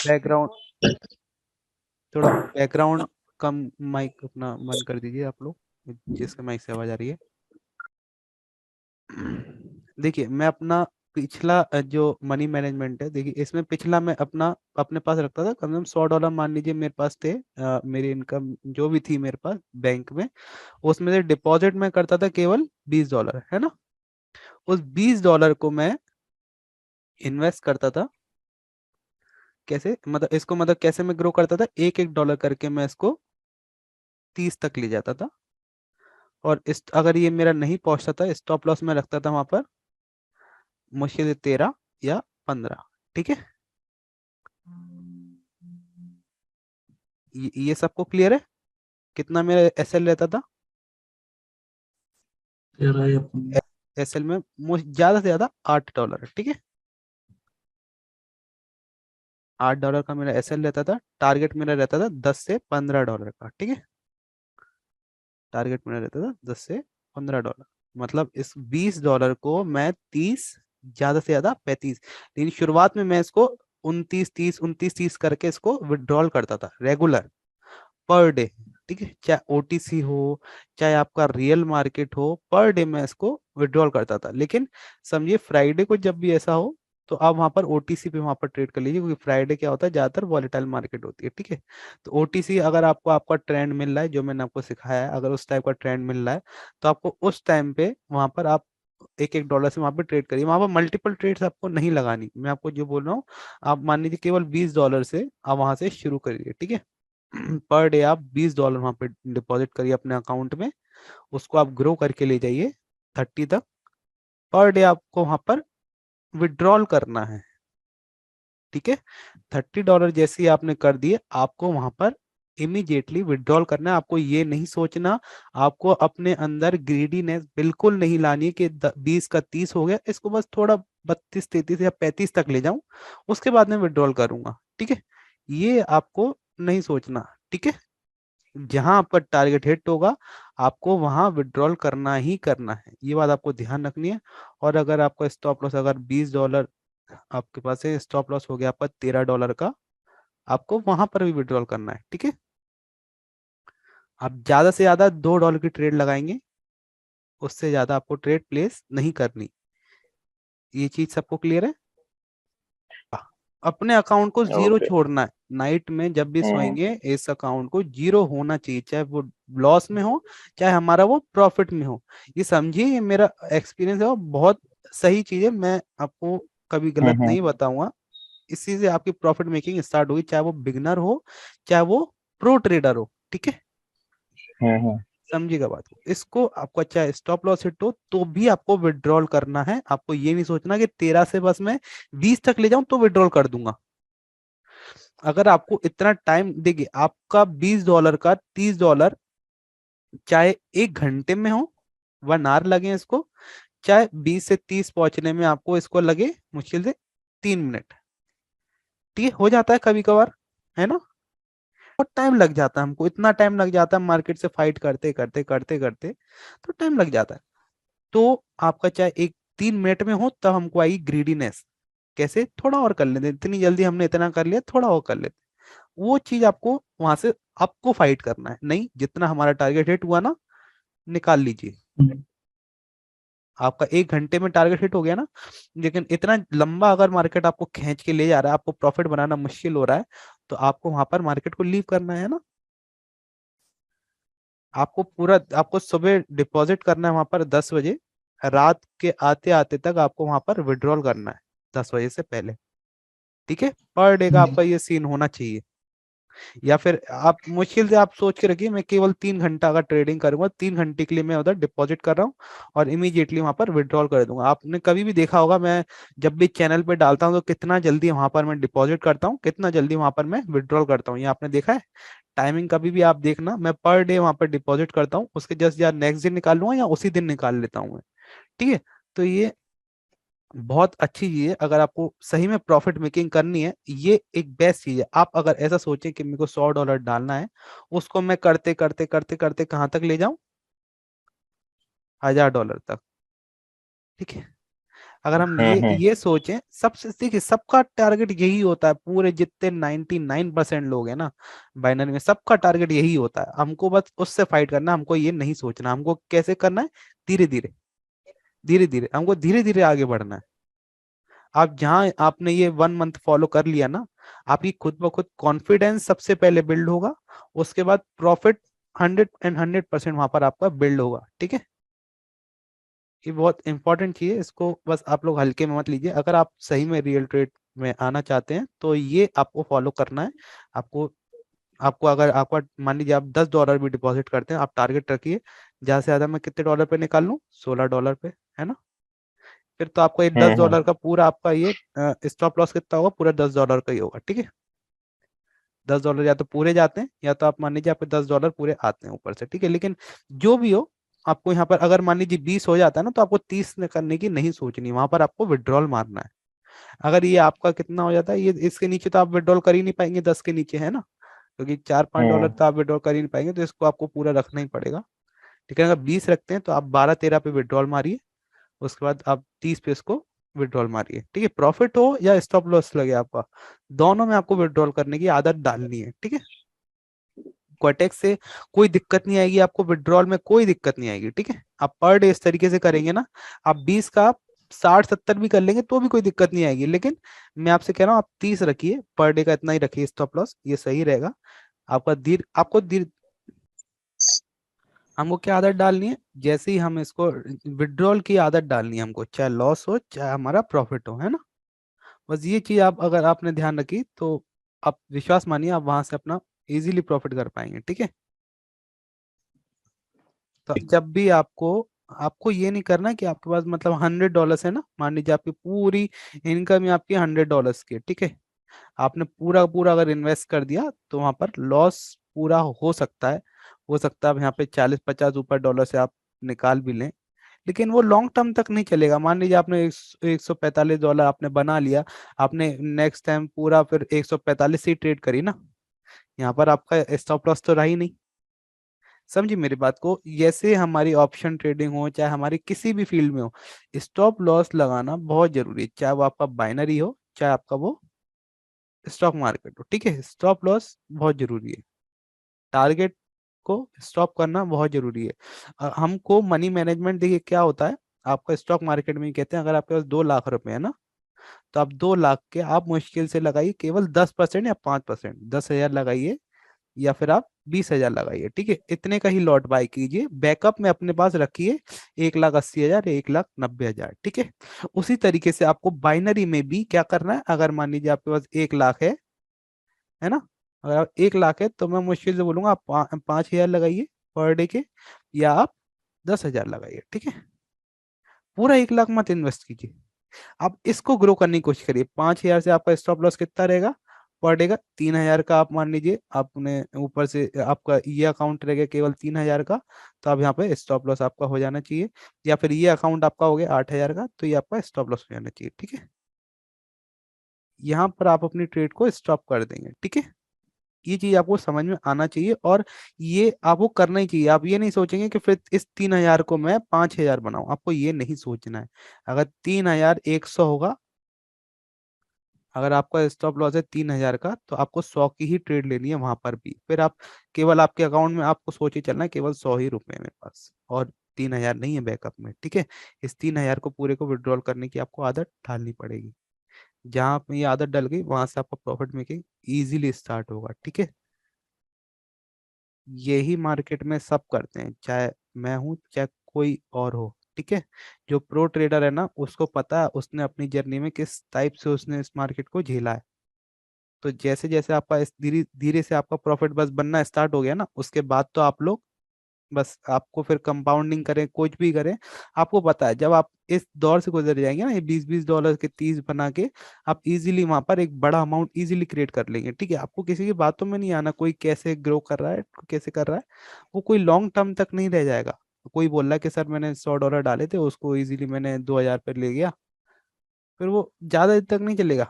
Background, थोड़ा background कम, mic अपना बंद कर दीजिए आप लोग, जिसके माइक से आवाज आ रही है। देखिए मैं अपना पिछला जो मनी मैनेजमेंट है, देखिए इसमें पिछला मैं अपना अपने पास रखता था, कम से कम $100 मान लीजिए मेरे पास थे, मेरी इनकम जो भी थी मेरे पास बैंक में, उसमें से डिपॉजिट मैं करता था केवल $20, है ना। उस $20 को मैं इन्वेस्ट करता था। कैसे, मतलब इसको, मतलब कैसे मैं ग्रो करता था, एक एक डॉलर करके मैं इसको 30 तक ले जाता था। और इस अगर ये मेरा नहीं पहुंचता था, स्टॉप लॉस में रखता था वहां पर मुश्किल से 13 या 15। ठीक है, ये सबको क्लियर है कितना मेरा एसएल रहता था। तेरह या 15। एसएल में ज्यादा से ज्यादा $8, ठीक है। $8 का मेरा एसएल रहता था। टारगेट मेरा रहता था $10 से $15 का, ठीक है। टारगेट मेरा रहता था $10 से $15। मतलब इस $20 को मैं 30, ज्यादा से ज्यादा 35, लेकिन शुरुआत में मैं इसको 29 30 29 30 करके इसको विड्रॉल करता था रेगुलर, पर डे। ठीक है, चाहे ओटीसी हो, चाहे आपका रियल मार्केट हो, पर डे मैं इसको विड्रॉल करता था। लेकिन समझिए फ्राइडे को जब भी ऐसा हो, तो आप वहां पर ओटीसी पे वहां पर ट्रेड कर लीजिए, क्योंकि फ्राइडे क्या होता है, ज्यादातर वॉलेटाइल मार्केट होती है, ठीक है। तो ओटीसी अगर आपको आपका ट्रेंड मिल रहा है, जो मैंने आपको सिखाया है, अगर उस टाइप का ट्रेंड मिल रहा है, तो आपको उस टाइम पे वहां पर आप एक एक डॉलर से वहां पे ट्रेड करिए। वहां पर मल्टीपल ट्रेड्स आपको नहीं लगानी, मैं आपको जो बोल रहा हूँ, आप मान लीजिए केवल $20 से आप वहां से शुरू करिए, ठीक है। पर डे आप $20 वहां पे डिपॉजिट करिए अपने अकाउंट में, उसको आप ग्रो करके ले जाइए 30 तक। पर डे आपको वहां पर विड्रॉल करना है, ठीक है। $30 जैसे ही आपने कर दिए, आपको वहां पर इमीडिएटली विड्रॉल करना है। आपको ये नहीं सोचना, आपको अपने अंदर ग्रीडीनेस बिल्कुल नहीं लानी है कि 20 का 30 हो गया, इसको बस थोड़ा 32 33 या 35 तक ले जाऊं, उसके बाद में विड्रॉल करूंगा, ठीक है। ये आपको नहीं सोचना, ठीक है। जहां आपका टारगेट हिट होगा, आपको वहां विड्रॉल करना ही करना है, ये बात आपको ध्यान रखनी है। और अगर आपका स्टॉप लॉस अगर $20 आपके पास है, स्टॉप लॉस हो गया आपका $13 का, आपको वहां पर भी विड्रॉल करना है, ठीक है। आप ज्यादा से ज्यादा $2 की ट्रेड लगाएंगे, उससे ज्यादा आपको ट्रेड प्लेस नहीं करनी। ये चीज सबको क्लियर है। अपने अकाउंट को जीरो ओके। छोड़ना है, नाइट में जब भी हम्म। सोएंगे इस अकाउंट को जीरो होना चाहिए, चाहे वो लॉस में हो, चाहे हमारा वो प्रॉफिट में हो। ये समझिए, ये मेरा एक्सपीरियंस है और बहुत सही चीज है, मैं आपको कभी गलत हम्म। नहीं बताऊंगा। इसी से आपकी प्रॉफिट मेकिंग स्टार्ट होगी, चाहे वो बिगनर हो, चाहे वो प्रो ट्रेडर हो, ठीक है। हम्म। समझिएगा बात को, इसको आपको अच्छा स्टॉप लॉस हिट हो तो भी आपको विड्रॉल करना है। आपको ये नहीं सोचना कि 13 से बस मैं 20 तक ले जाऊं तो विड्रॉल कर दूंगा। अगर आपको इतना टाइम, देखिए आपका $20 का $30, चाहे 1 घंटे में हो, 1 आवर लगे इसको, चाहे 20 से 30 पहुंचने में आपको इसको लगे मुश्किल से 3 मिनट, ठीक है, हो जाता है कभी कभार, है ना। बहुत टाइम लग जाता है हमको, इतना टाइम लग जाता है मार्केट से फाइट करते करते करते करते, तो टाइम लग जाता है। तो आपका चाहे 3 मिनट में हो, तब हमको आएगी ग्रीडीनेस, कैसे थोड़ा और कर लेते, इतनी जल्दी हमने इतना कर लिया, थोड़ा और कर लेते। वो चीज आपको वहां से आपको फाइट करना है, नहीं जितना हमारा टारगेट हिट हुआ ना, निकाल लीजिए। हम्म। आपका 1 घंटे में टारगेट हिट हो गया ना, लेकिन इतना लंबा अगर मार्केट आपको खींच के ले जा रहा है, आपको प्रॉफिट बनाना मुश्किल हो रहा है, तो आपको वहां पर मार्केट को लीव करना है ना। आपको पूरा, आपको सुबह डिपॉजिट करना है वहां पर 10 बजे, रात के आते आते तक आपको वहां पर विड्रॉल करना है 10 बजे से पहले, ठीक है। पर डे का आपका ये सीन होना चाहिए। या फिर आप मुश्किल से आप सोच के रखिए, मैं केवल 3 घंटा का ट्रेडिंग करूंगा, 3 घंटे के लिए मैं उधर डिपॉजिट कर रहा हूँ और इमीडिएटली वहां पर विड्रॉल कर दूंगा। आपने कभी भी देखा होगा, मैं जब भी चैनल पे डालता हूँ तो कितना जल्दी वहां पर मैं डिपॉजिट करता हूँ, कितना जल्दी वहां पर मैं विड्रॉल करता हूँ, ये आपने देखा है। टाइमिंग कभी भी आप देखना, मैं पर डे वहां पर डिपॉजिट करता हूँ, उसके जस्ट या नेक्स्ट दिन निकाल लूंगा या उसी दिन निकाल लेता हूँ मैं, ठीक है। तो ये बहुत अच्छी चीज है, अगर आपको सही में प्रॉफिट मेकिंग करनी है, ये एक बेस्ट चीज है। आप अगर ऐसा सोचें कि मेरे को $100 डालना है, उसको मैं करते करते करते करते कहाँ तक ले जाऊं, $1000 तक, ठीक है। अगर हम ये सोचें, सबसे देखिए सबका टारगेट यही होता है, पूरे जितने 99% लोग हैं ना बाइनरी में, सबका टारगेट यही होता है, हमको बस उससे फाइट करना है, हमको ये नहीं सोचना, हमको कैसे करना है, धीरे धीरे धीरे धीरे हमको धीरे धीरे आगे बढ़ना है। आप जहां आपने ये 1 मंथ फॉलो कर लिया ना, आपकी खुद ब खुद कॉन्फिडेंस सबसे पहले बिल्ड होगा, उसके बाद प्रॉफिट 100% वहां पर आपका बिल्ड होगा। ठीक है, ये बहुत इंपॉर्टेंट चीज है, इसको बस आप लोग हल्के में मत लीजिए। अगर आप सही में रियल ट्रेड में आना चाहते हैं तो ये आपको फॉलो करना है। आपको आपको अगर आपका मान लीजिए आप $10 भी डिपॉजिट करते हैं, आप टारगेट रखिए ज्यादा से ज्यादा मैं कितने डॉलर पे निकाल लूँ, $16 पे, है ना। फिर तो आपका ये दस हम्म। डॉलर का पूरा आपका ये स्टॉप लॉस कितना होगा, पूरा $10 का ही होगा। ठीक है, $10 या तो पूरे जाते हैं, या तो आप मान लीजिए आपके $10 पूरे आते हैं ऊपर से। ठीक है, लेकिन जो भी हो, आपको यहाँ पर अगर मान लीजिए 20 हो जाता है ना, तो आपको 30 करने की नहीं सोचनी, वहां पर आपको विड्रॉल मारना है। अगर ये आपका कितना हो जाता है, ये इसके नीचे तो आप विड्रॉल कर ही नहीं पाएंगे, 10 के नीचे, है ना, क्योंकि $4-5 हम्म। तो आप विड्रॉल कर ही नहीं पाएंगे, तो इसको आपको पूरा रखना ही पड़ेगा। ठीक है, अगर 20 रखते हैं तो आप 12-13 पे विड्रॉल मारिए, उसके बाद आप 30 पे इसको विड्रॉल मारिए। ठीक है, प्रॉफिट हो या स्टॉप लॉस लगे आपका, दोनों में आपको विड्रॉल करने की आदत डालनी है। ठीक है, क्वाटेक्स से कोई दिक्कत नहीं आएगी आपको, विड्रॉल में कोई दिक्कत नहीं आएगी। ठीक है, आप पर डे इस तरीके से करेंगे ना, आप 20 का आप 60-70 भी कर लेंगे तो भी कोई दिक्कत नहीं आएगी, लेकिन मैं आपसे कह रहा हूँ आप 30 रखिए, पर डे का इतना ही रखिए स्टॉप लॉस, ये सही रहेगा। आपको धीर हमको क्या आदत डालनी है, जैसे ही हम इसको विड्रॉल की आदत डालनी है हमको, चाहे लॉस हो चाहे हमारा प्रॉफिट हो, है ना। बस ये चीज आप अगर आपने ध्यान रखी तो आप विश्वास मानिए आप वहां से अपना इजीली प्रॉफिट कर पाएंगे। ठीक है, तो जब भी आपको आपको ये नहीं करना कि आपके पास मतलब $100 है ना, मान लीजिए आपकी पूरी इनकम ही आपकी $100 की है। ठीक है, आपने पूरा पूरा अगर इन्वेस्ट कर दिया तो वहां पर लॉस पूरा हो सकता है, हो सकता है यहाँ पे 40-50 ऊपर डॉलर से आप निकाल भी लें, लेकिन वो लॉन्ग टर्म तक नहीं चलेगा। मान लीजिए आपने $145 आपने बना लिया, आपने नेक्स्ट टाइम पूरा फिर 145 से ही ट्रेड करी ना, यहाँ पर आपका स्टॉप लॉस तो रहा ही नहीं। समझी मेरी बात को, जैसे हमारी ऑप्शन ट्रेडिंग हो चाहे हमारी किसी भी फील्ड में हो, स्टॉप लॉस लगाना बहुत जरूरी है, चाहे वो आपका बाइनरी हो चाहे आपका वो स्टॉक मार्केट हो। ठीक है, स्टॉप लॉस बहुत जरूरी है, टारगेट को स्टॉप करना बहुत जरूरी है। हमको मनी मैनेजमेंट देखिए क्या होता है, आपका स्टॉक मार्केट में ही कहते हैं, अगर आपके पास 2 लाख रुपए है ना, तो आप 2 लाख के आप मुश्किल से लगाइए केवल 10% या 5%, 10,000 लगाइए या फिर आप 20,000 लगाइए। ठीक है, इतने का ही लॉट बाय कीजिए, बैकअप में अपने पास रखिए 1,80,000 या 1,90,000। ठीक है, उसी तरीके से आपको बाइनरी में भी क्या करना है, अगर मान लीजिए आपके पास 1 लाख है ना, अगर आप 1 लाख है तो मैं मुश्किल से बोलूंगा आप 5,000 लगाइए पर डे के, या आप 10,000 लगाइए। ठीक है, पूरा 1 लाख मत इन्वेस्ट कीजिए, आप इसको ग्रो करने की कोशिश करिए। 5,000 से आपका स्टॉप लॉस कितना रहेगा पर डे का, 3,000 का आप मान लीजिए, आपने ऊपर से आपका ये अकाउंट रहेगा केवल 3,000 का, तो अब यहाँ पे स्टॉप लॉस आपका हो जाना चाहिए, या फिर ये अकाउंट आपका हो गया 8,000 का, तो ये आपका स्टॉप लॉस हो जाना चाहिए। ठीक है, यहाँ पर आप अपनी ट्रेड को स्टॉप कर देंगे। ठीक है, ये चीज आपको समझ में आना चाहिए, और ये आपको करना ही चाहिए। आप ये नहीं सोचेंगे कि फिर इस 3,000 को मैं 5,000 बनाऊं, आपको ये नहीं सोचना है। अगर 3,100 होगा, अगर आपका स्टॉप लॉस है 3,000 का, तो आपको 100 की ही ट्रेड लेनी है वहां पर भी, फिर आप केवल आपके अकाउंट में आपको सोच ही चलना है केवल 100 ही रुपए मेरे पास, और 3,000 नहीं है बैकअप में। ठीक है, इस 3,000 को पूरे को विड्रॉल करने की आपको आदत डालनी पड़ेगी। जहां आप में ये आदत डल गई वहां से आपका प्रॉफिट मेकिंग इजीली स्टार्ट होगा। ठीक है, यही मार्केट में सब करते हैं, चाहे मैं हूं चाहे कोई और हो। ठीक है, जो प्रो ट्रेडर है ना, उसको पता है उसने अपनी जर्नी में किस टाइप से उसने इस मार्केट को झेला है। तो जैसे जैसे आपका इस धीरे धीरे से आपका प्रॉफिट बस बनना स्टार्ट हो गया ना, उसके बाद तो आप लोग बस आपको फिर कंपाउंडिंग करें कुछ भी करें, आपको पता है जब आप इस दौर से गुजर जाएंगे ना, ये $20-20 के 30 बना के, आप इजीली वहां पर एक बड़ा अमाउंट इजीली क्रिएट कर लेंगे। ठीक है, आपको किसी की बातों में नहीं आना, कोई कैसे ग्रो कर रहा है कैसे कर रहा है, वो कोई लॉन्ग टर्म तक नहीं रह जाएगा। कोई बोल रहा है कि सर मैंने $100 डाले थे, उसको इजीली मैंने 2,000 पे ले गया, फिर वो ज्यादा देर तक नहीं चलेगा,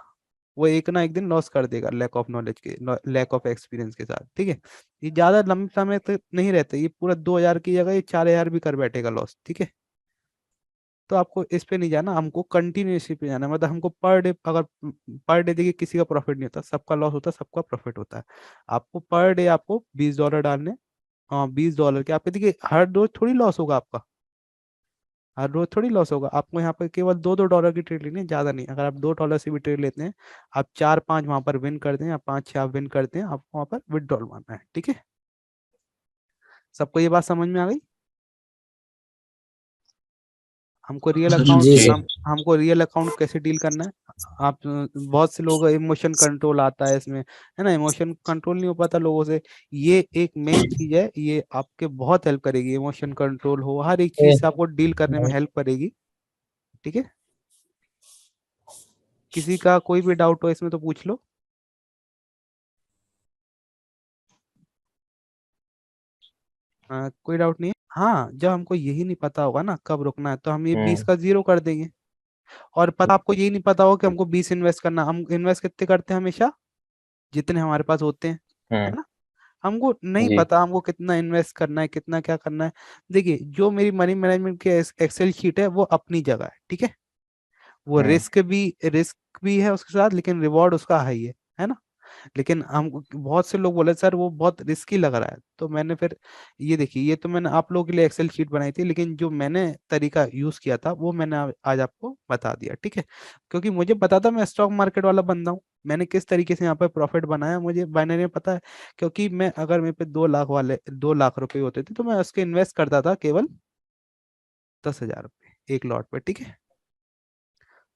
वो एक ना एक दिन लॉस कर देगा, लैक ऑफ नॉलेज के, लैक ऑफ एक्सपीरियंस के साथ। ठीक है, ये ज्यादा लंबे समय तक नहीं रहते, ये पूरा 2,000 की जगह ये 4,000 भी कर बैठेगा लॉस। ठीक है, तो आपको इस पे नहीं जाना, हमको कंटिन्यूसली पे जाना है। मतलब हमको पर डे, अगर पर डे देखिए किसी का प्रॉफिट नहीं होता, सबका लॉस होता है, सबका प्रॉफिट होता है। आपको पर डे आपको $20 डालने, हाँ $20 के, आपके देखिए हर रोज थोड़ी लॉस होगा आपका, हर रोज थोड़ी लॉस होगा आपको। यहाँ पर केवल $2 की ट्रेड लेनी है, ज्यादा नहीं। अगर आप $2 से भी ट्रेड लेते हैं, आप 4-5 वहां पर विन करते हैं, या 5-6 आप विन करते हैं, आपको वहां पर विड्रॉल मारना है, ठीक है। सबको ये बात समझ में आ गई? हमको रियल अकाउंट जी जी। सर। हमको रियल अकाउंट कैसे डील करना है। आप बहुत से लोग इमोशन कंट्रोल आता है इसमें, है ना, इमोशन कंट्रोल नहीं हो पाता लोगों से। ये एक मेन चीज है, ये आपके बहुत हेल्प करेगी, इमोशन कंट्रोल हो, हर एक चीज से आपको डील करने में हेल्प करेगी, ठीक है। किसी का कोई भी डाउट हो इसमें तो पूछ लो। कोई डाउट नहीं है। हाँ, जब हमको यही नहीं पता होगा ना कब रुकना है, तो हम ये 20 हम्म। का 0 कर देंगे। और पता आपको यही नहीं पता होगा कि हमको 20 इन्वेस्ट करना, हम इन्वेस्ट कितने करते हैं हमेशा, जितने हमारे पास होते हैं, है हम्म। ना। हमको नहीं जी। पता हमको कितना इन्वेस्ट करना है, कितना क्या करना है। देखिए जो मेरी मनी मैनेजमेंट की एक्सेल शीट है वो अपनी जगह है, ठीक है। वो हम्म। रिस्क भी है उसके साथ, लेकिन रिवॉर्ड उसका हाई है ना। लेकिन हम, बहुत से लोग बोले सर वो बहुत रिस्की लग रहा है, तो मैंने फिर, ये देखिए ये तो मैंने आप लोगों के लिए एक्सेल शीट बनाई थी, लेकिन जो मैंने तरीका यूज किया था वो मैंने आज आपको बता दिया, ठीक है। क्योंकि मुझे पता था, मैं स्टॉक मार्केट वाला बंदा हूँ, मैंने किस तरीके से यहाँ पर प्रॉफिट बनाया मुझे बाइनरी में पता है। क्योंकि मैं, अगर मेरे पे 2 लाख रुपए होते थे, तो मैं उसके इन्वेस्ट करता था केवल 10,000 रुपये एक लॉट पे, ठीक है।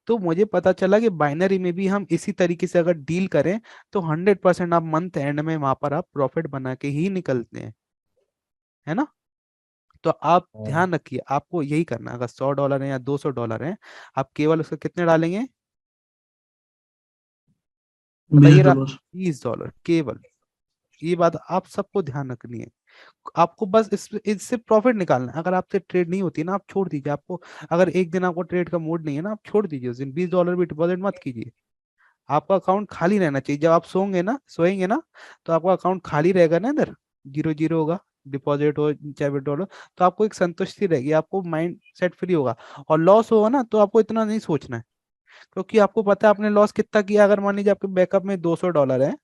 तो मुझे पता चला कि बाइनरी में भी हम इसी तरीके से अगर डील करें, तो 100% आप मंथ एंड में वहां पर आप प्रॉफिट बना के ही निकलते हैं, है ना। तो आप हम्म। ध्यान रखिए, आपको यही करना है। अगर $100 है या $200 है, आप केवल उसके कितने डालेंगे, बीस बताइए। डॉलर $20 केवल। ये बात आप सबको ध्यान रखनी है। आपको बस इससे प्रॉफिट निकालना है। अगर आपसे ट्रेड नहीं होती ना, आप छोड़ दीजिए। आपको अगर एक दिन आपको ट्रेड का मूड नहीं है ना, आप छोड़ दीजिए उस दिन, $20 भी डिपॉजिट मत कीजिए। आपका अकाउंट खाली रहना चाहिए। जब आप सोएंगे ना, तो आपका अकाउंट खाली रहेगा ना, इधर जीरो जीरो होगा, डिपॉजिट हो चाहे विड्रॉल हो। तो आपको एक संतुष्टि रहेगी, आपको माइंड सेट फ्री होगा। और लॉस होगा ना, तो आपको इतना नहीं सोचना है, क्योंकि आपको पता है आपने लॉस कितना किया। अगर मान लीजिए आपके बैकअप में $200 है,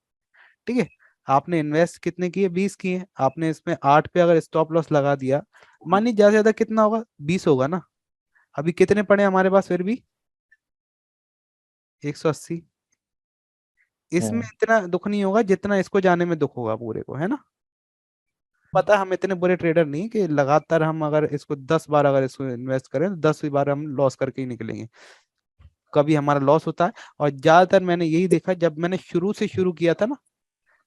ठीक है, आपने इन्वेस्ट कितने किए, 20 किए, आपने इसमें 8 पे अगर स्टॉप लॉस लगा दिया, मान लीजिए ज्यादा से ज्यादा कितना होगा, 20 होगा ना। अभी कितने पड़े हमारे पास फिर भी, 180। इसमें हम्म। इतना दुख नहीं होगा जितना इसको जाने में दुख होगा पूरे को, है ना। पता है हम इतने बुरे ट्रेडर नहीं कि लगातार हम अगर इसको 10 बार अगर इसको इन्वेस्ट करें, तो 10 बार हम लॉस करके ही निकलेंगे। कभी हमारा लॉस होता है। और ज्यादातर मैंने यही देखा, जब मैंने शुरू से शुरू किया था ना,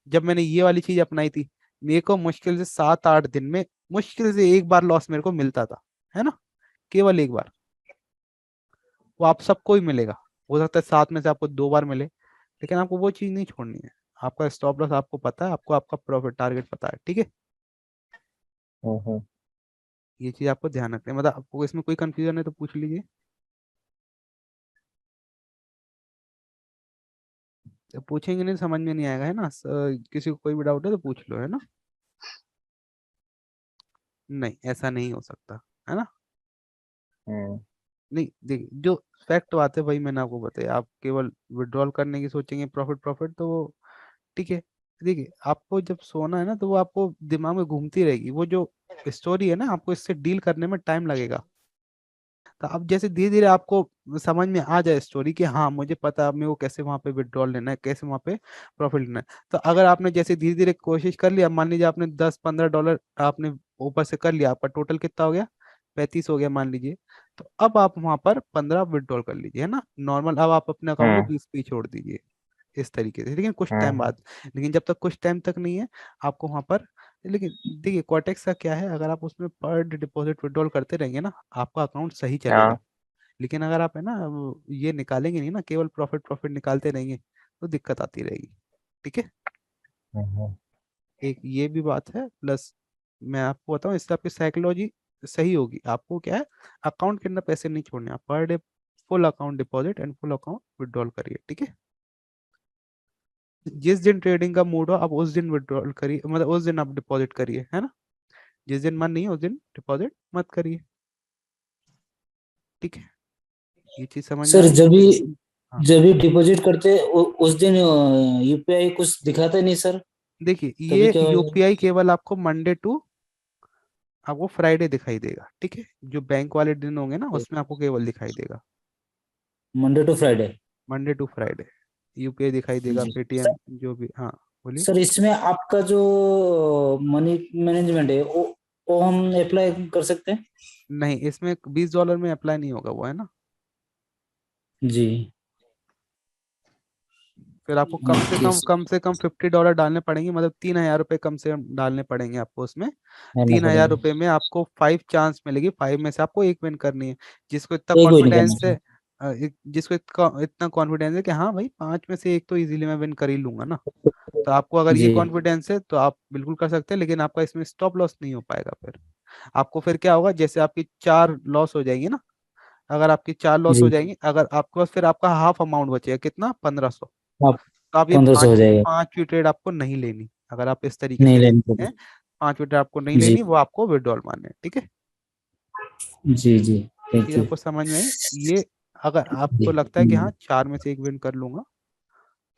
जब मैंने ये वाली चीज अपनाई थी, मेरे को मुश्किल से 7-8 दिन में मुश्किल से एक बार लॉस मेरे को मिलता था, है ना, केवल एक बार। वो आप सबको ही मिलेगा। हो सकता है 7 में से आपको 2 बार मिले, लेकिन आपको वो चीज नहीं छोड़नी है। आपका स्टॉप लॉस आपको पता है, आपको आपका प्रॉफिट टारगेट पता है, ठीक है। हम्म। ये चीज आपको ध्यान रखना है। मतलब आपको इसमें कोई कंफ्यूजन है तो पूछ लीजिए। जब पूछेंगे नहीं, समझ में नहीं आएगा, है ना। किसी को कोई भी डाउट है तो पूछ लो, है ना। नहीं, ऐसा नहीं हो सकता, है ना। हम्म। नहीं देखिए, जो फैक्ट बात है वही मैंने आपको बताया। आप केवल विड्रॉल करने की सोचेंगे, प्रॉफिट प्रॉफिट, तो वो ठीक है। देखिए आपको जब सोना है ना, तो वो आपको दिमाग में घूमती रहेगी, वो जो स्टोरी है ना, आपको इससे डील करने में टाइम लगेगा। तो अब जैसे धीरे धीरे आपको समझ में आ जाए स्टोरी, कि हाँ मुझे पता है अब मेरे को कैसे वहां पे विड्रॉल लेना है, कैसे वहां पे प्रॉफिट लेना है। तो अगर आपने जैसे धीरे धीरे कोशिश कर लिया, मान लीजिए आपने $10-15 आपने ऊपर से कर लिया, आपका टोटल कितना हो गया, 35 हो गया मान लीजिए। तो अब आप वहां पर 15 विड्रॉल कर लीजिए, है ना, नॉर्मल। अब आप अपने अकाउंट को हम्म। 20 पे ही छोड़ दीजिए, इस तरीके से, लेकिन कुछ टाइम हम्म। बाद। लेकिन जब तक कुछ टाइम तक नहीं है, आपको वहां पर, लेकिन देखिए क्वाटेक्स का क्या है, अगर आप उसमें पर डिपॉजिट विड्रॉल करते रहेंगे ना, आपका अकाउंट सही चलेगा। हाँ। लेकिन अगर आप, है ना, ये निकालेंगे नहीं ना, केवल प्रॉफिट प्रॉफिट निकालते रहेंगे, तो दिक्कत आती रहेगी, ठीक है। हम्म। एक ये भी बात है, प्लस मैं आपको बताऊं, इससे आपकी साइकोलॉजी सही होगी। आपको क्या है, अकाउंट के अंदर पैसे नहीं छोड़ने, आप per day full account deposit and full account withdrawal करिए, ठीक है। जिस दिन ट्रेडिंग का मूड हो, आप उस दिन विड्रॉल करिए, मतलब उस दिन आप डिपॉजिट करिए, है ना। जिस दिन मन नहीं है उस दिन डिपॉजिट मत करिए। ठीक है, ये चीज समझ में सर आई। हाँ जब भी डिपॉजिट करते उस दिन यूपीआई कुछ दिखाता नहीं सर, देखिए, तभी ये क्या होगा? यूपीआई केवल आपको मंडे टू आपको फ्राइडे दिखाई देगा, ठीक है, जो बैंक वाले दिन होंगे ना उसमें आपको केवल दिखाई देगा, Monday to Friday. Monday to Friday UPI दिखाई देगा, जी पेटीएम जो भी। हाँ बोलिए। सर, इसमें आपका जो मनी मैनेजमेंट है वो हम अप्लाई कर सकते हैं? नहीं, इसमें $20 में अप्लाई नहीं होगा वो, है ना। जी। फिर आपको ओके सर। कम से कम $50 डालने पड़ेंगे, मतलब 3,000 रुपये कम से कम डालने पड़ेंगे आपको उसमें। रहना 3,000 रुपये पड़ेगा। में आपको 5 चांस मिलेगी, 5 में से आपको एक विन करनी है। जिसको इतना एक कोई नहीं करना कॉन्फिडेंस है, सर। जिसको इतना कॉन्फिडेंस है कि हाँ भाई 5 में से एक तो इजीली मैं विन कर ही लूंगा ना, तो आपको अगर ये जी कॉन्फिडेंस है तो आप बिल्कुल कर सकते हैं, लेकिन आपका इसमें स्टॉप लॉस नहीं हो पाएगा। फिर आपको फिर क्या होगा, जैसे आपकी 4 लॉस हो जाएगी ना, अगर आपकी 4 लॉस हो जी। जाएंगी, अगर आपके पास फिर आपका हाफ अमाउंट बचेगा, कितना, 1,500। आप तो आप ये 1500 हो जाएगा। पांचवी ट्रेड आपको नहीं लेनी, अगर आप इस तरीके नहीं से लेनी लेते पड़ेगी। हैं। 5वीं ट्रेड आपको नहीं जी लेनी, वो आपको विड्रॉल मारने हैं, ठीक है। जी जी। ये थैंक चीज यू। आपको समझ में आई। ये अगर आपको जी लगता है कि हाँ 4 में से एक विन कर लूंगा,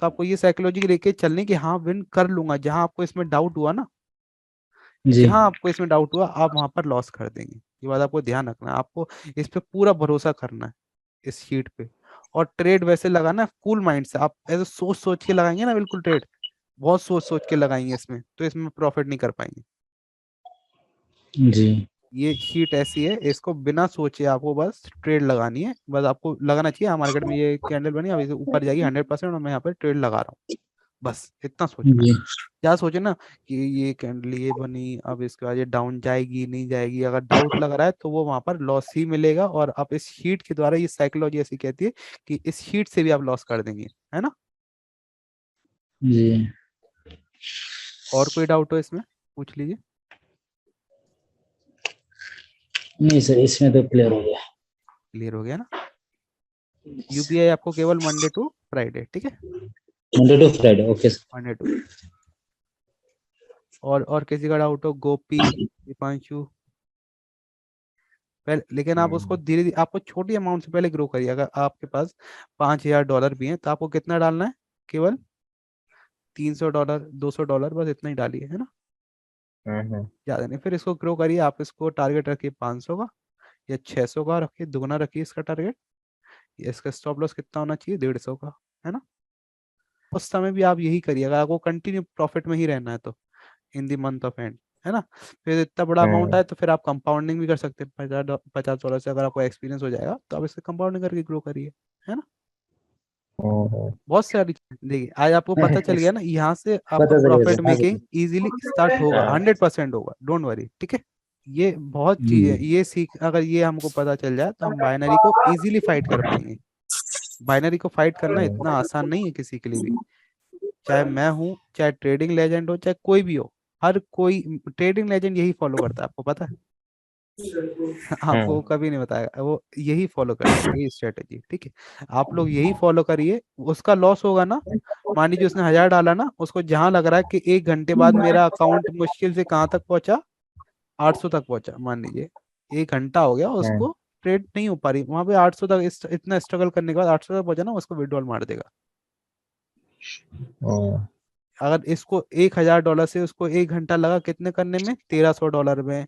तो आपको ये साइकोलॉजी लेके चलने की, हाँ विन कर लूंगा, जहां आपको इसमें डाउट हुआ ना, जी जहां आपको इसमें डाउट हुआ आप वहां पर लॉस कर देंगे। ये बात आपको ध्यान रखना है, आपको इस पे पूरा भरोसा करना है, इस शीट पे। और ट्रेड वैसे लगाना है कूल माइंड से, आप ऐसे सोच सोच के लगाएंगे ना बिल्कुल ट्रेड, बहुत सोच सोच के लगाएंगे इसमें, तो इसमें प्रॉफिट नहीं कर पाएंगे। जी। ये शीट ऐसी है, इसको बिना सोचे आपको बस ट्रेड लगानी है, बस आपको लगाना चाहिए हाँ मार्केट में ये कैंडल बनी, अब इसे ऊपर जाएगी 100% और मैं यहाँ पे ट्रेड लगा रहा हूँ, बस इतना सोचना है। जी क्या सोचे ना कि ये कैंडल ये बनी, अब इसके बाद ये डाउन जाएगी नहीं जाएगी, अगर डाउट लग रहा है तो वो वहां पर लॉस ही मिलेगा, और आप इस शीट के द्वारा, ये साइकोलॉजी ऐसी कहती है कि इस शीट से भी आप लॉस कर देंगे, है ना। जी। और कोई डाउट हो इसमें, पूछ लीजिए। नहीं सर, इसमें तो क्लियर हो गया। क्लियर हो गया ना। यूपीआई आपको केवल मंडे टू फ्राइडे, ठीक है, Monday to Friday, okay sir. Monday to. और किसी का डाउट हो, गोपी, दीपांशु, पहले, लेकिन आप उसको धीरे धीरे, आपको छोटी अमाउंट से पहले ग्रो करिए। अगर आपके पास $5,000 भी हैं तो आपको कितना डालना है, केवल $300, $200, बस इतना ही डालिए, है ना, हम्म। ज़्यादा नहीं। फिर इसको ग्रो करिए, आप इसको टारगेट रखिए 500 का या 600 का रखिए, दुगना रखिए इसका टारगेट। इसका स्टॉप लॉस कितना होना चाहिए, 150 का, है ना। उस समय भी आप यही करिए, अगर आपको कंटिन्यू प्रॉफिट में ही रहना है तो, इन दी मंथ ऑफ एंड, है ना। फिर इतना बड़ा अमाउंट हम्म। आए तो फिर आप कंपाउंडिंग भी कर सकते हैं, $50 से अगर आपको एक्सपीरियंस हो जाएगा तो आप इससे कंपाउंडिंग करके ग्रो करिए, है ना। हम्म। बहुत सारी देखिए, आज आपको पता चल गया ना, यहाँ से आपका पता चलेगा प्रॉफिट सर, हाँ मेकिंग सर। इजीली स्टार्ट होगा, हाँ। 100% होगा, डोंट वरी, ठीक है। ये बहुत चीज है, ये सीख, अगर ये हमको पता चल जाए तो हम बाइनरी को इजीली फाइट कर पाएंगे। बाइनरी को फाइट करना इतना आसान नहीं है किसी के लिए भी, चाहे मैं हूँ, चाहे ट्रेडिंग लेजेंड हो, चाहे कोई भी हो, हर कोई ट्रेडिंग लेजेंड यही फॉलो करता है, आपको पता है। आपको वो हम्म। कभी नहीं बताएगा, वो यही फॉलो करता है, यही स्ट्रेटेजी, ठीक है। आप लोग यही फॉलो करिए, उसका लॉस होगा ना, मान लीजिए उसने 1,000 डाला ना, उसको जहां लग रहा है कि 1 घंटे बाद मेरा अकाउंट मुश्किल से कहाँ तक पहुंचा, 800 तक पहुंचा, मान लीजिए 1 घंटा हो गया हम्म। उसको, ट्रेड नहीं हो पा रही वहां पे, 800 तक, इतना स्ट्रगल करने के बाद 800 तक पहुंचा ना, उसको विड्रॉल मार देगा। हम्म। अगर इसको $1,000 से उसको 1 घंटा लगा कितने करने में, $1,300 में,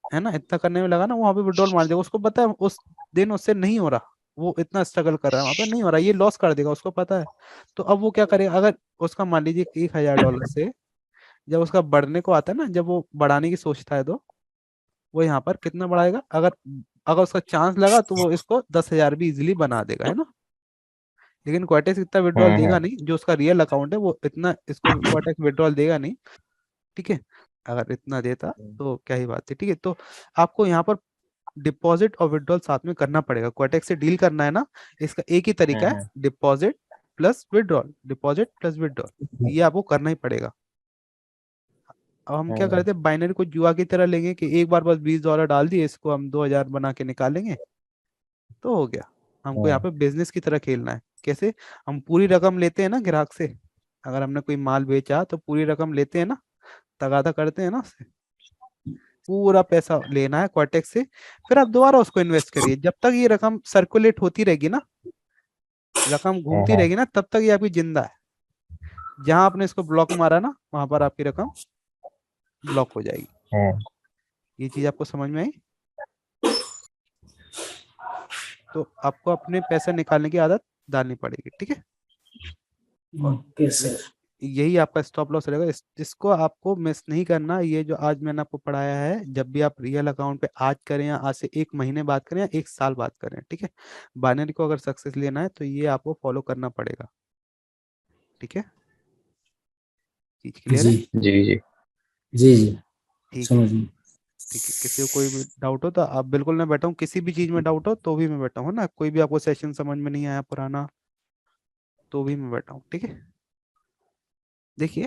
है ना, इतना करने में लगा ना, वहां पे विड्रॉल मार देगा, उसको पता है उस दिन उससे नहीं हो रहा, वो इतना स्ट्रगल कर रहा है वहां पे, नहीं हो रहा, ये लॉस कर देगा, उसको पता है। तो अब वो क्या करेगा, अगर उसका मान लीजिए $1,000 से जब उसका बढ़ने को आता है ना, जब वो बढ़ाने की सोचता है, तो वो यहाँ पर कितना बढ़ाएगा, अगर अगर उसका चांस लगा तो वो इसको 10,000 भी इजिली बना देगा, है ना। लेकिन क्वाटेक्स इतना विड्रॉल देगा हम्म। नहीं, जो उसका रियल अकाउंट है वो इतना इसको क्वाटेक्स विड्रॉल देगा नहीं, ठीक है। अगर इतना देता तो क्या ही बात है, ठीक है। तो आपको यहाँ पर डिपॉजिट और विड्रॉल साथ में करना पड़ेगा, क्वाटेक्स से डील करना है ना, इसका एक ही तरीका है, हम्म। Deposit plus withdrawal, deposit plus withdrawal, ये आपको करना ही पड़ेगा। अब हम क्या हम्म। करते हैं, बाइनरी को जुआ की तरह लेंगे कि एक बार बस $20 डाल दिए, इसको हम 2,000 बना के निकालेंगे, तो हो गया। हमको यहाँ हम्म। पे बिजनेस की तरह खेलना है, कैसे, हम पूरी रकम लेते हैं ना ग्राहक से, अगर हमने कोई माल बेचा तो पूरी रकम लेते हैं ना, तगादा करते हैं ना उससे, पूरा पैसा लेना है क्वार्टेक्स से, फिर आप दोबारा उसको इन्वेस्ट करिए। जब तक ये रकम सर्कुलेट होती रहेगी ना, रकम घूमती रहेगी ना, तब तक ये आपकी जिंदा है। जहां आपने इसको ब्लॉक मारा ना, वहां पर आपकी रकम ब्लॉक हो जाएगी। ये चीज आपको समझ में आई? तो आपको अपने पैसे निकालने की आदत डालनी पड़ेगी, ठीक है। Okay sir. यही आपका स्टॉप लॉस रहेगा, जिसको आपको मिस नहीं करना। ये जो आज मैंने आपको पढ़ाया है, जब भी आप रियल अकाउंट पे आज करें या आज से 1 महीने बाद करें या 1 साल बाद करें, ठीक है, बाइनरी को अगर सक्सेस लेना है तो ये आपको फॉलो करना पड़ेगा, ठीक है। चीज क्लियर जी है? जी जी। जी जी, ठीक है। समझ गई। ठीक है, किसी को कोई भी डाउट हो तो आप बिल्कुल, मैं बैठा हूँ, किसी भी चीज में डाउट हो तो भी मैं बैठा हूँ ना। कोई भी आपको सेशन समझ में नहीं आया पुराना, तो भी मैं बैठा हूँ, ठीक है। देखिए,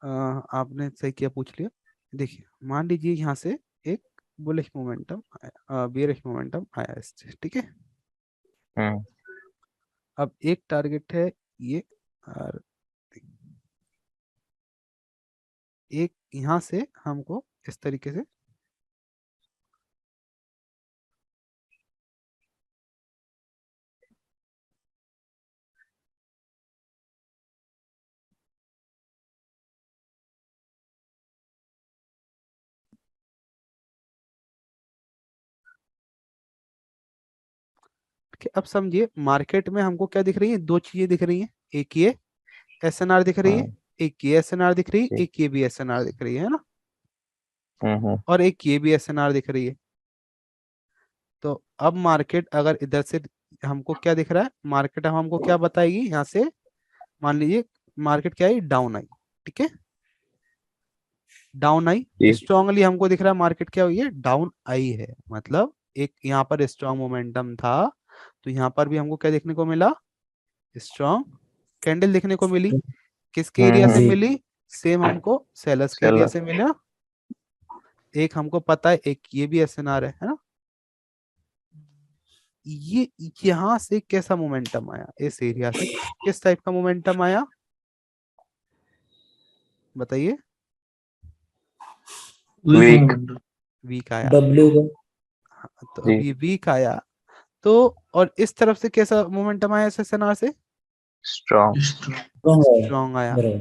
आपने सही किया, पूछ लिया। देखिए, मान लीजिए यहाँ से एक बुलिश मोमेंटम आया, बेयरिश मोमेंटम आया इससे, ठीक है। हम्म अब एक टारगेट है ये, और एक यहाँ से हमको इस तरीके से कि अब समझिए मार्केट में हमको क्या दिख रही है, दो चीजें दिख रही हैं। एक ये एसएनआर दिख रही है, हम्म एक ये एसएनआर दिख रही है, ठीक। एक ये भी एसएनआर दिख रही है ना, हम्म। और एक ये भी एसएनआर दिख रही है। तो अब मार्केट अगर इधर से हमको क्या दिख रहा है, मार्केट अब हमको क्या बताएगी यहाँ से, मान लीजिए मार्केट क्या आई, डाउन आई, ठीक है, डाउन आई ठीक। स्ट्रांगली हमको दिख रहा है। मार्केट क्या हुई है, डाउन आई है, मतलब एक यहाँ पर स्ट्रांग मोमेंटम था, तो यहाँ पर भी हमको क्या देखने को मिला, स्ट्रांग कैंडल देखने को मिली। किसके एरिया से हम्म। जी मिली, सेम हमको सेलर्स के एरिया चलो। से मिला। एक हमको पता है, एक ये भी एसएनआर है ना। ये यहाँ से कैसा मोमेंटम आया, इस एरिया से किस टाइप का मोमेंटम आया, बताइए। वीक। वीक आया। डब्ल्यू का। हाँ, तो अब जी। ये वीक आया, तो और इस तरफ से कैसा मोमेंटम आया, इस एसएनआर से स्ट्रॉन्ग। स्ट्रॉन्ग है। स्ट्रॉन्ग आया, बराबर।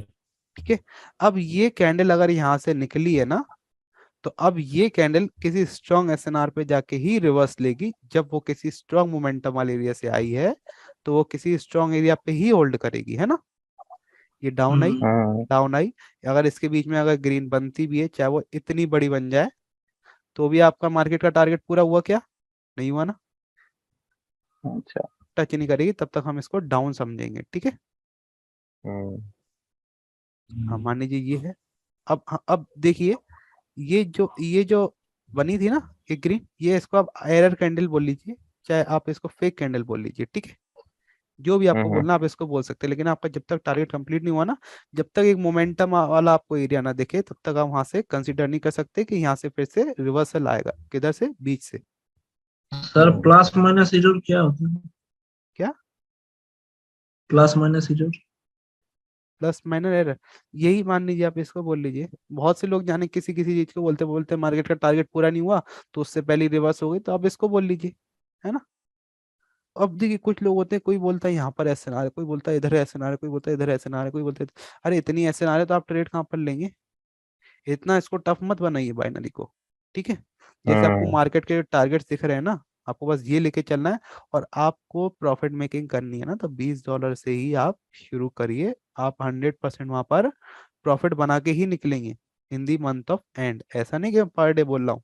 ठीक है। अब ये कैंडल अगर यहाँ से निकली है ना, तो अब ये कैंडल किसी स्ट्रॉन्ग एसएनआर पे जाके ही रिवर्स लेगी। जब वो किसी स्ट्रॉन्ग मोमेंटम वाले एरिया से आई है, तो वो किसी स्ट्रॉन्ग एरिया पे ही होल्ड करेगी, है ना। ये down I, hmm. Down I, अगर इसके बीच में अगर ग्रीन बनती भी है, चाहे वो इतनी बड़ी बन जाए, तो भी आपका मार्केट का टारगेट पूरा हुआ क्या, नहीं हुआ ना। अच्छा। टच नहीं करेगी तब तक हम इसको डाउन समझेंगे, ठीक है। हम्म हाँ, मान लीजिए ये है। अब हाँ, अब देखिए, ये जो बनी थी ना, ये ग्रीन, ये इसको आप एरर कैंडल बोल लीजिए, चाहे आप इसको फेक कैंडल बोल लीजिए, ठीक है। जो भी आपको हम्म बोलना आप इसको बोल सकते हैं, लेकिन आपका जब तक टारगेट कंप्लीट नहीं हुआ ना, जब तक एक मोमेंटम वाला आपको एरिया ना दिखे, तब तक आप वहां से कंसीडर नहीं कर सकते कि यहाँ से फिर से रिवर्सल आएगा, किधर से, बीच से। सर प्लस माइनस इरर क्या होता है? क्या plus minus error. Plus minor error, यही मान लीजिए, आप इसको बोल लीजिए। बहुत से लोग जाने किसी किसी चीज को बोलते बोलते मार्केट का टारगेट पूरा नहीं हुआ, तो उससे पहले रिवर्स हो गई, तो आप इसको बोल लीजिए, है ना। अब देखिए, कुछ लोग होते हैं, कोई बोलता है यहाँ पर ऐसे ना है, कोई बोलता है इधर ऐसे ना है, कोई बोलता है इधर ऐसे ना है, कोई बोलता है अरे इतनी ऐसे ना है, तो आप ट्रेड कहाँ पर लेंगे। इतना इसको टफ मत बनाइए बाइनरी को, ठीक है। जैसे आपको हम्म मार्केट के टारगेट्स दिख रहे हैं ना, आपको बस ये लेके चलना है, और आपको प्रॉफिट मेकिंग करनी है ना, तो $20 से ही आप शुरू करिए। आप 100% वहां पर प्रॉफिट बना के ही निकलेंगे इन दी मंथ ऑफ एंड। ऐसा नहीं कि पर डे बोल रहा हूँ।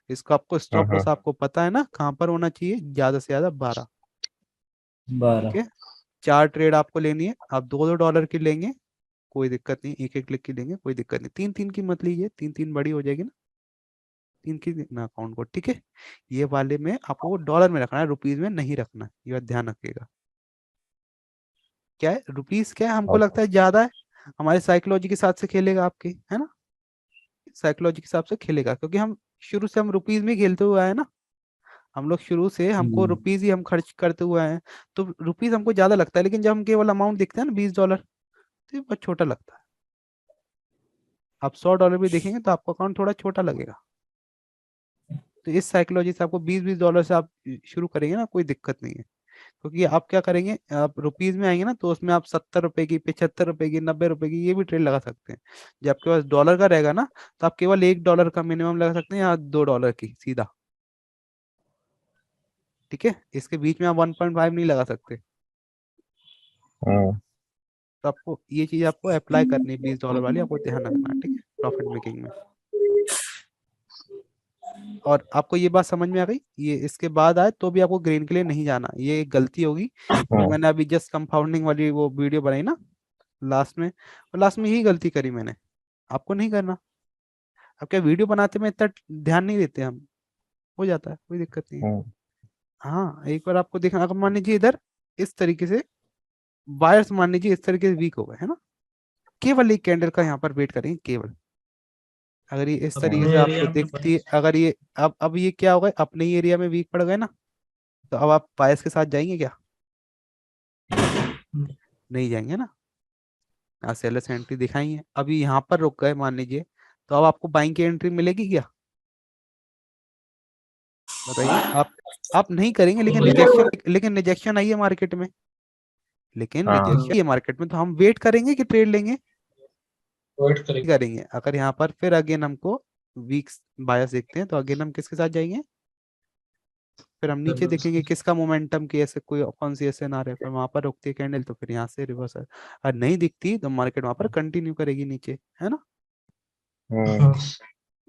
इसको आपको स्टॉप हम्म। लॉस आपको पता है ना कहाँ पर होना चाहिए, ज्यादा से ज्यादा 12, ठीक 12। है। 4 ट्रेड आपको लेनी है, आप दो दो डॉलर की लेंगे, कोई दिक्कत नहीं, एक एक लिख की लेंगे, कोई दिक्कत नहीं। तीन तीन की मत लीजिए, तीन तीन बड़ी हो जाएगी ना, तीन की ना अकाउंट को, ठीक है। ये वाले में आपको डॉलर में रखना है, रुपीज में नहीं रखना है, ये बात ध्यान रखिएगा। क्या है रुपीज, क्या है हमको ओके। लगता है ज्यादा है, हमारे साइकोलॉजी के साथ से खेलेगा आपके, है ना। साइकोलॉजी के हिसाब से खेलेगा, क्योंकि हम शुरू से हम रुपीज में खेलते हुए आए ना। हम लोग शुरू से हमको हम्म, रुपीज ही हम खर्च करते हुए आए हैं, तो रुपीज हमको ज्यादा लगता है, लेकिन जब हम केवल अमाउंट देखते हैं ना $20, तो ये बहुत छोटा लगता है। आप $100 भी देखेंगे तो आपका अकाउंट थोड़ा छोटा लगेगा। तो इस साइकोलॉजी से आपको $20 से आप शुरू करेंगे ना, कोई दिक्कत नहीं है। क्योंकि आप क्या करेंगे, आप रुपीज में आएंगे ना तो उसमें आप $70 की, $75 की, $90 की ये भी ट्रेड लगा सकते हैं। जब आपके पास डॉलर का रहेगा ना तो आप केवल $1 का मिनिमम लगा सकते हैं या $2 की सीधा। ठीक है, इसके बीच में आप 1.5 नहीं लगा सकते। हम्म, तो आपको ये चीज आपको अप्लाई करनी है, $20 वाली आपको ध्यान रखना है, ठीक है, प्रॉफिट मेकिंग में। और आपको ये बात समझ में आ गई, ये इसके बाद आए तो भी आपको ग्रीन के लिए नहीं जाना, ये एक गलती होगी। जो मैंने अभी जस्ट कंपाउंडिंग वाली वो वीडियो बनाई ना लास्ट में, और लास्ट में यही गलती करी मैंने, आपको नहीं करना। अब क्या वीडियो बनाते में इतना ध्यान नहीं देते हम, हो जाता है, कोई दिक्कत नहीं है। हम्म, हाँ, एक बार आपको देखना, अगर मान लीजिए इधर इस तरीके से वायर्स मान लीजिए इस तरीके से वीक हो गए है ना, केवल एक कैंडल का यहाँ पर वेट करेंगे केवल। अगर ये इस तरीके अपने से आपको एरिया में दिखती है, अगर ये अब ये क्या होगा, अपने ही एरिया में वीक पड़ गए ना, तो अब आप बायस के साथ जाएंगे क्या? नहीं जाएंगे ना। सेलर्स एंट्री दिखाई है, अभी यहाँ पर रुक गए मान लीजिए, तो अब आपको बाइंग की एंट्री मिलेगी क्या? बताइए आप नहीं करेंगे, लेकिन रिजेक्शन आई है मार्केट में, लेकिन हाँ, रिजेक्शन ये मार्केट में, तो हम वेट करेंगे कि ट्रेड लेंगे? वेट करेंगे। करेंगे। अगर यहाँ पर फिर अगेन हमको वीक्स बायस देखते हैं तो अगेन हम किसके साथ जाएंगे? फिर हम नीचे देखेंगे किसका मोमेंटम की ऐसे कोई कौन सी ऐसे ना रहे, फिर वहां पर रुकती है कैंडल तो फिर यहाँ से रिवर्स अगर नहीं दिखती तो मार्केट वहां पर कंटिन्यू करेगी नीचे, है ना। हम्म,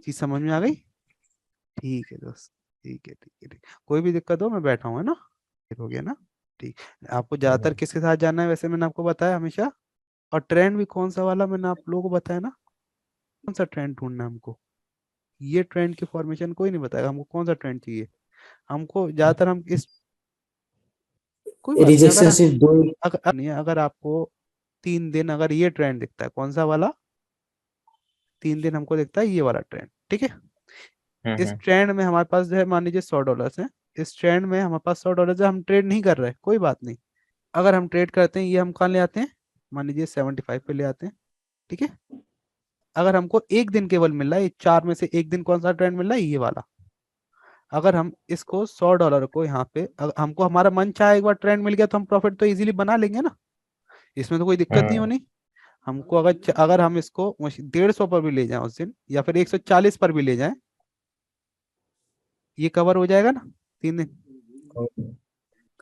चीज समझ में आ गई? ठीक है दोस्त, ठीक है ठीक है ठीक। कोई भी दिक्कत हो मैं बैठा हूँ, है ना। ठीक हो गया ना। ठीक। आपको ज्यादातर किसके साथ जाना है वैसे मैंने आपको बताया हमेशा, और ट्रेंड भी कौन सा वाला मैंने आप लोगों को बताया ना, कौन सा ट्रेंड ढूंढना है हमको। ये ट्रेंड की फॉर्मेशन कोई नहीं बताएगा हमको कौन सा ट्रेंड चाहिए। हमको ज्यादातर हम इस, कोई बात नहीं, रिजेक्शन सिर्फ दो। अगर आपको 3 दिन अगर ये ट्रेंड दिखता है, कौन सा वाला? 3 दिन हमको दिखता है ये वाला ट्रेंड, ठीक है। इस हम्म, ट्रेंड में हमारे पास जो है मान लीजिए $100 है, इस ट्रेंड में हमारे पास $100 है, हम ट्रेड नहीं कर रहे, कोई बात नहीं। अगर हम ट्रेड करते हैं, ये हम कहाँ ले आते हैं, मान लीजिए 75 पे ले आते हैं, ठीक है। अगर हमको एक दिन केवल मिल रहा है, ये 4 में से एक दिन कौन सा ट्रेंड मिल रहा है, ये वाला। अगर हम इसको $100 को यहाँ पे हमको हमारा मन चाहे एक बार ट्रेंड मिल गया तो हम प्रॉफिट तो इजीली बना लेंगे ना, इसमें तो कोई दिक्कत नहीं हम्म, होनी। हमको अगर हम इसको 150 पर भी ले जाएं उस दिन, या फिर 140 पर भी ले जाएं, ये कवर हो जाएगा ना 3 दिन।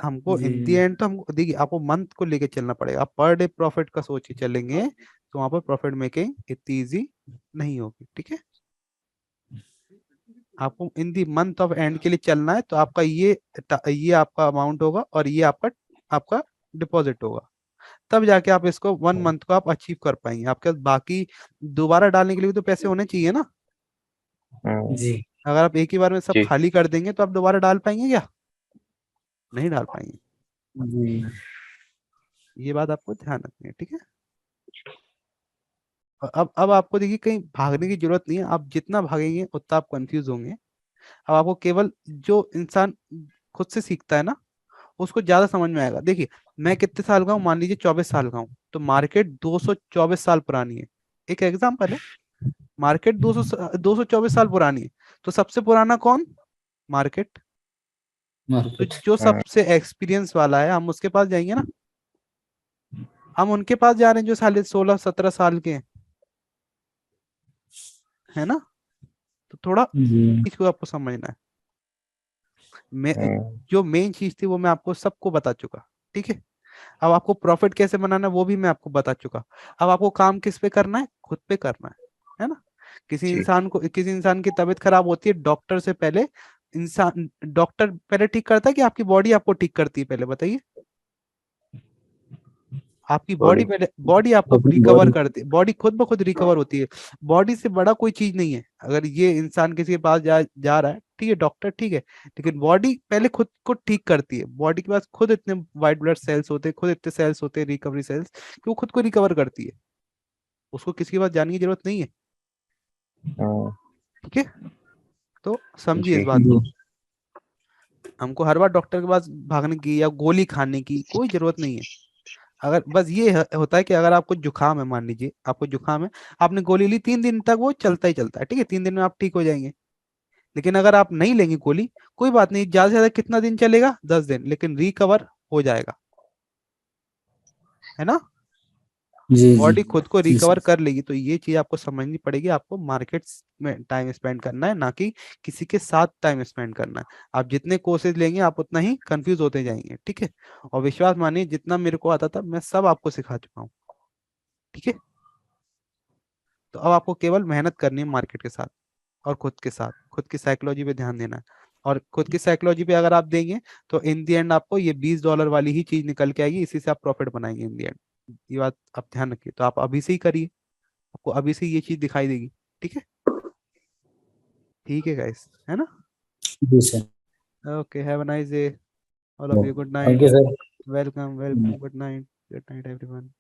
हमको जी इन दी एंड तो हमको देखिए, आपको मंथ को लेके चलना पड़ेगा। आप पर डे प्रॉफिट का सोच के चलेंगे तो वहां पर प्रॉफिट मेकिंग इतनी इजी नहीं होगी, ठीक है। आपको इन दी मंथ ऑफ एंड के लिए चलना है, तो आपका ये आपका अमाउंट होगा और ये आपका आपका डिपॉजिट होगा, तब जाके आप इसको 1 मंथ को आप अचीव कर पाएंगे। आपके पास बाकी दोबारा डालने के लिए भी तो पैसे होने चाहिए ना। जी अगर आप एक ही बार में सब जी, खाली कर देंगे तो आप दोबारा डाल पाएंगे क्या? नहीं डाल पाएंगे। जी ये बात आपको ध्यान रखनी है, ठीक है। और अब आपको देखिए कहीं भागने की जरूरत नहीं है, आप जितना भागेंगे उतना आप कंफ्यूज होंगे। अब आपको केवल जो इंसान खुद से सीखता है ना उसको ज्यादा समझ में आएगा। देखिए, मैं कितने साल का हूँ, मान लीजिए 24 साल का हूँ, तो मार्केट 224 साल पुरानी है, एक एग्जाम्पल है। मार्केट 224 साल पुरानी है, तो सबसे पुराना कौन? मार्केट। तो मार्केट। जो सबसे एक्सपीरियंस वाला है हम उसके पास जाएंगे ना, हम उनके पास जा रहे हैं जो साले 16-17 साल के हैं, है ना। तो थोड़ा जी चीज को आपको समझना है। मैं हम्म, जो मेन चीज थी वो मैं आपको सबको बता चुका, ठीक है। अब आपको प्रॉफिट कैसे बनाना है वो भी मैं आपको बता चुका। अब आपको काम किस पे करना है, खुद पे करना है ना। जी, किसी इंसान की तबीयत खराब होती है, डॉक्टर से पहले इंसान, डॉक्टर पहले ठीक करता है कि आपकी बॉडी आपको ठीक करती है, पहले बताइए। आपकी बॉडी बॉडी, पहले, बॉडी आपको अपनी रिकवर बॉडी। करती है, बॉडी खुद ब खुद रिकवर होती है। बॉडी से बड़ा कोई चीज नहीं है। अगर ये इंसान किसी के पास जा रहा है, ठीक है, डॉक्टर ठीक है, लेकिन बॉडी पहले खुद को ठीक करती है। बॉडी के पास खुद इतने व्हाइट ब्लड सेल्स होते हैं, खुद इतने सेल्स होते हैं रिकवरी सेल्स, कि वो खुद को रिकवर करती है, उसको किसी के पास जाने की जरूरत नहीं है, हम्म, ठीक है। तो समझिए इस जी, बात जी को, हमको हर बार डॉक्टर के पास भागने की या गोली खाने की कोई जरूरत नहीं है। अगर बस ये होता है कि अगर आपको जुकाम है, मान लीजिए आपको जुकाम है, आपने गोली ली 3 दिन तक, वो चलता ही चलता है, ठीक है, 3 दिन में आप ठीक हो जाएंगे। लेकिन अगर आप नहीं लेंगे गोली, कोई बात नहीं, ज्यादा से ज्यादा कितना दिन चलेगा, 10 दिन, लेकिन रिकवर हो जाएगा, है ना, जी जी बॉडी खुद को जी रिकवर सर। कर लेगी। तो ये चीज आपको समझनी पड़ेगी, आपको मार्केट्स में टाइम स्पेंड करना है, ना कि किसी के साथ टाइम स्पेंड करना है। आप जितने कोर्सेज लेंगे आप उतना ही कंफ्यूज होते जाएंगे, ठीक है। और विश्वास मानिए, जितना मेरे को आता था मैं सब आपको सिखा चुका हूँ, ठीक है। तो अब आपको केवल मेहनत करनी है मार्केट के साथ, और खुद के साथ, खुद की साइकोलॉजी पे ध्यान देना है। और खुद की साइकोलॉजी पे अगर आप देंगे, तो इन दी एंड आपको ये $20 वाली ही चीज निकल के आएगी, इसी से आप प्रॉफिट बनाएंगे इन दी एंड। ये बात आप ध्यान रखिए। तो आप अभी से ही करिए, आपको अभी से ये चीज दिखाई देगी, ठीक है। ठीक है गाइस, है ना। जी sir. Okay, have a nice day all of you, good thank night. You sir. Welcome welcome, good night, good night everyone.